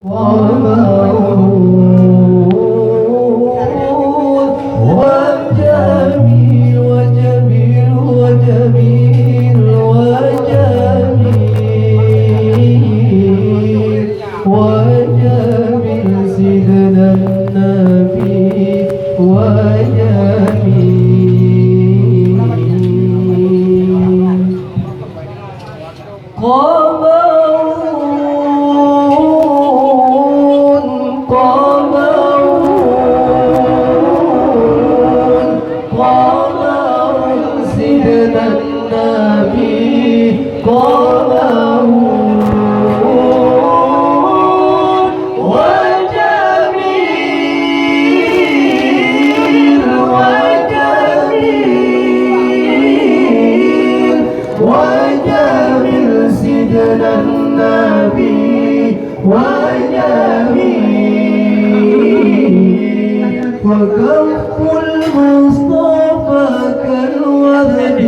وجميل وجميل وجميل وجميل وجميل سيدنا النبي وجميل وجميل سيدنا النبي وجميل وكف المصطفى كالوذن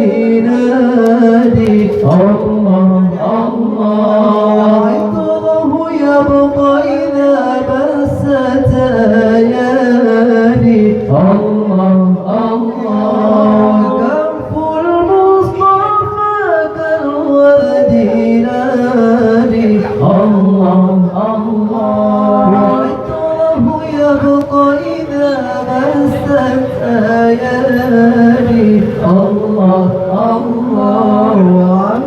نادي الله الله عطره يبقى إذا بست ليالي الله الله كف المصطفى كالوذن نادي الله الله عطره يبقى إذا بست ليالي الله الله وعم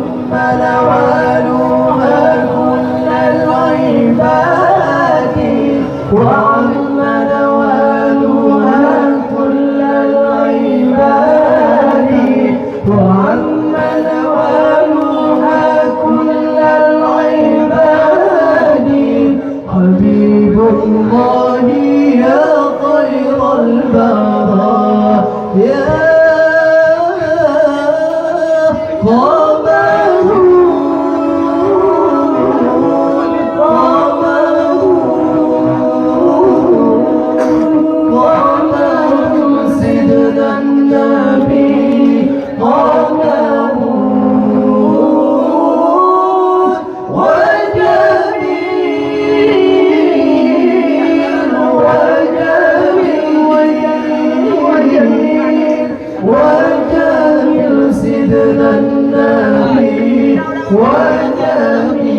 نوالها كل العباد وعم نوالها كل العباد وعم نوالها كل العباد حبيب الله يا خير البرايا يا سيدنا النبي وجميل وجميل سيدنا النبي وجميل